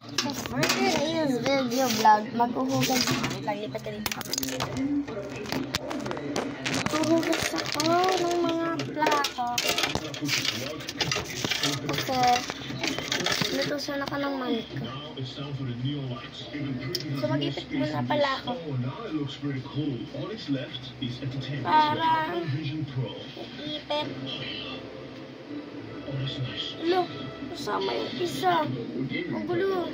So for today's video vlog, maghuhugas ako ng mga plato. Kasi natusan ako ng manika. So mag-ipit muna pala ako. Para ipit. Look, kasama yung isa. Ang gulo.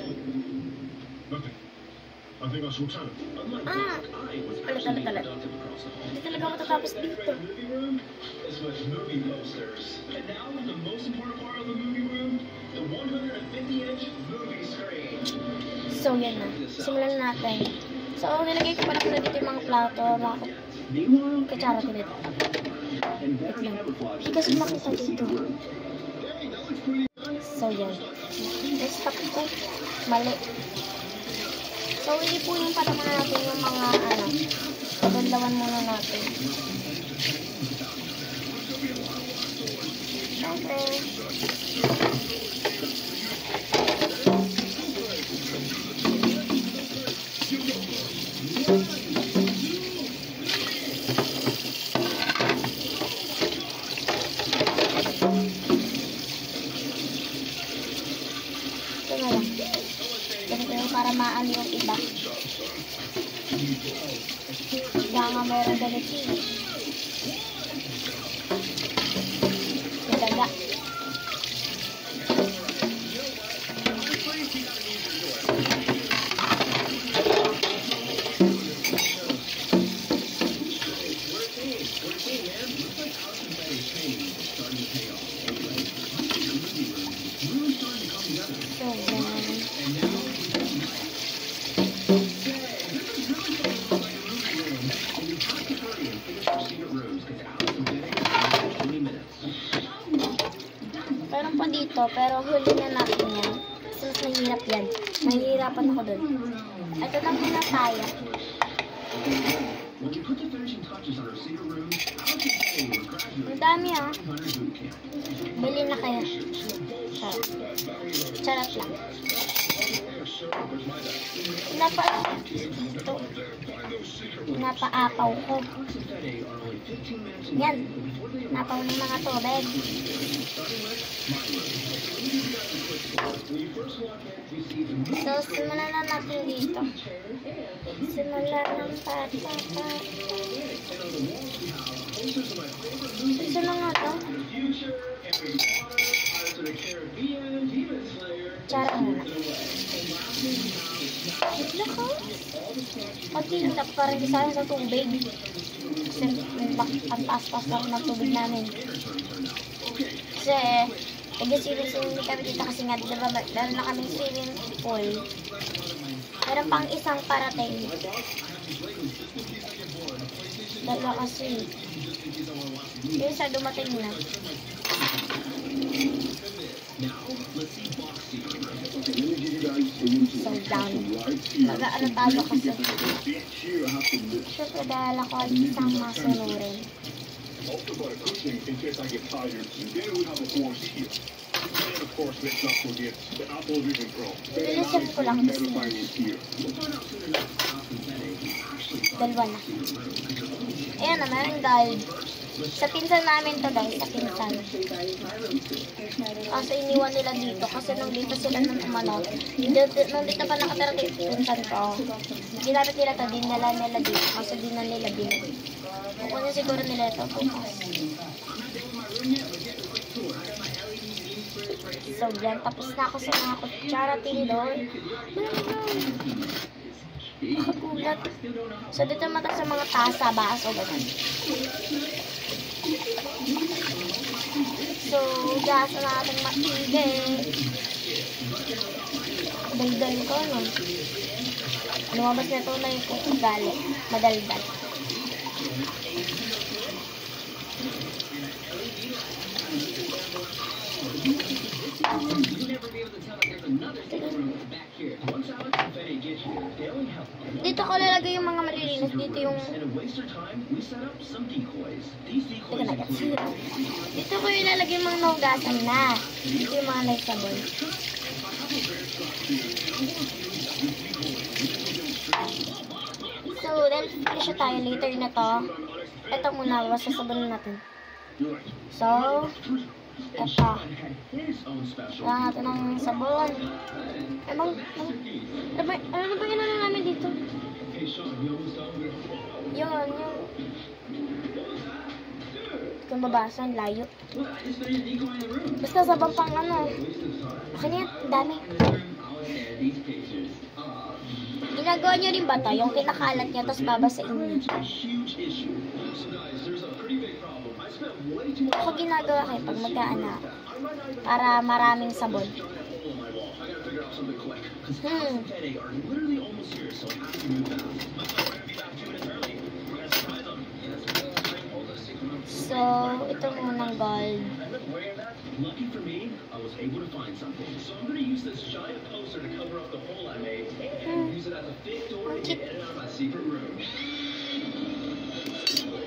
Talat. Hindi talaga matatapos dito. So, yan na. Simulan natin. So, nilagay ko pala ko na dito yung mga plato, mga kutsara ko dito. Wait lang. Hindi kasi makita dito. So, yan. Stop ko. Mali. So, ipunin pa naman natin yung mga, pagbandawan muna natin. Okay. Ito na lang. Ganito yung para maano yung iba. Kaya nga meron ganito yun. Daga. Meron pa dito, pero huli na natin yan. Kasi mas mahirap yan. Mahihirapan ako dun. Ito na pinataya. Ang dami Bili na kayo. Charot lang. Napaapaw ko. Yan. Napaw ng mga tubig. So, simulan na natin dito. Simulan ng patata. Ito na nga to. Charot muna. Ito ko. Pagkilap pa rin sa tubig. Kasi ang taas-taas lang ng tubig namin. Kasi nag-swimming kami dito kasi nga diba meron na kaming swimming pool. Meron pang isang parating. Dalawa kasi. Yung isa dumating na. So down. Mag-aano tayo kasi. Siyempre dahil ako ay isang masunurin. Nilisip ko lang kasi. Dalawa na. Ayan na, meron guide. Sa pinsan namin to guys, sa pinsan. Kasi iniwan nila dito kasi nung dito sila nung umano. Nung dito pa nakatara dito pinsan ko. Ginamit nila to, dinala nila dito kasi di na nila binili. Kukunin siguro nila ito bukas. So yan, tapos na ako sa mga kutsara tinidor. Nakagulat. So dito mata sa mga tasa, baso, ganun. So, gasa natin matigay. Daldal ko, no? Lumabas na ito na yung ugali. Madaldal. Dito ko lalagay yung mga malilinis. Dito yung... Teka na, guys. Dito ko yung lalagay yung mga naugasan na. Dito yung mga light sabon. So, then finish na tayo later na to. Ito muna, sasabunin natin. So, ito. Wala natin ng sabon. Ano ba yun namin dito? Yun. Kung mabasa, layo. Basta sabon pang ano. Kasi yan, dami. Ginagawa nyo rin ba ito? Yung kinakalat nyo, tapos babasain nyo. Ako ginagawa kayo pag magkaanak. Para maraming sabon. So, ito munang gold. Lucky for me, I was able to find something. So I'm going to use this giant poster to cover up the hole I made and use it as a fake door to get in and out of my secret room.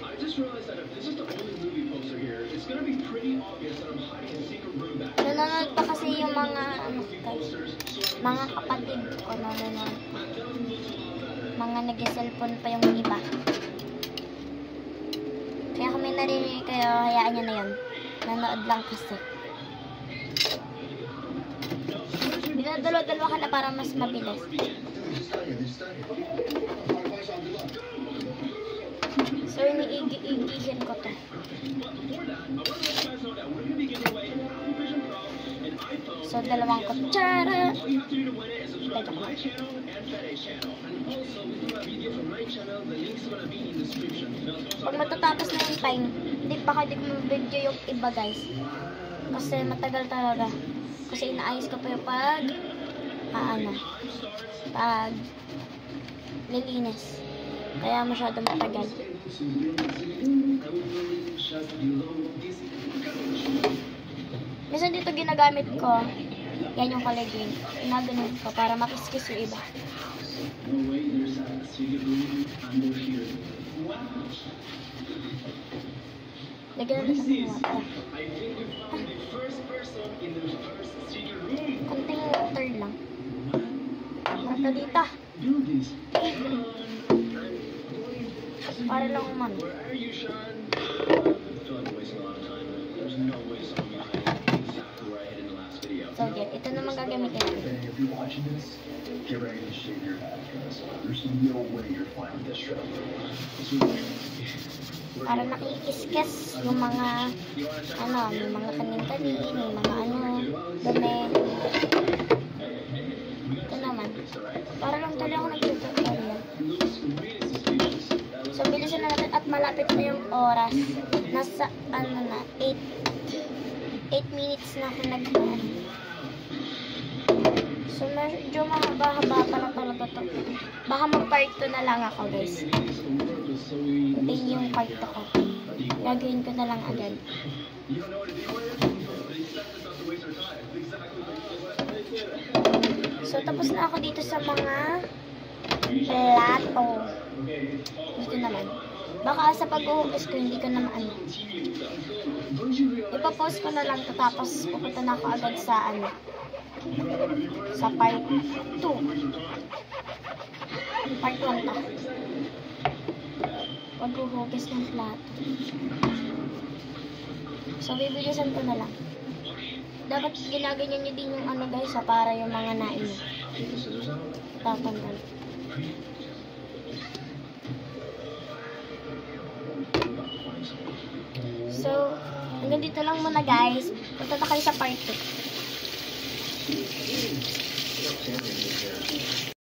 I just realized that if this is the only movie poster here, it's going to be pretty obvious that I'm hiding a secret room back there. Nanonood pa kasi yung mga kapatid ko nanonood. Mga nag-cellphone pa yung iba. Kaya kami narinig kayo, hayaan nyo na yun. Nanood lang kasi. Dinadalo-dalo ka na para mas mabilis. So, iniigihin ko to. So, dalawang kutsara. Pag matatapos na yung time, baka di ko ma-video yung iba, guys. Kasi matagal talaga. Kasi inaayos ko pa yung pag nilinis. Kaya masyado matagal. Minsan dito ginagamit ko, yan yung color green. Inaganon ko para makiskis yung iba. Lagyan natin ng water. Konting water lang. Water dito. Para lang umano. So, yan. Ito naman gagamitin natin. Para nakikiskis yung mga may mga kanin-kanin, may mga dumi. Ito naman. Para lang talaga ako nag-tutorial. So, bilisan na natin at malapit na yung oras. Nasa, 8 minutes na ako So, medyo mahaba-haba pa na talaga to. Baka mag-part 2 na lang ako, guys. Hindi yung part 2 ko. Gagawin ko na lang agad. So, tapos na ako dito sa mga plato. Dito naman. Baka sa pag-uhugas ko, hindi ko na maano. Ipapost ko na lang ito, tapos pupunta na ako agad sa sa part 2. Part 1 to. Pag-uhugas ng plato. So, bibilisan ko na lang. Dapat ginaganyan nyo din yung guys, para yung mga nain. Tatanggal. So, hanggang dito lang muna, guys. Punta na kayo sa part 2.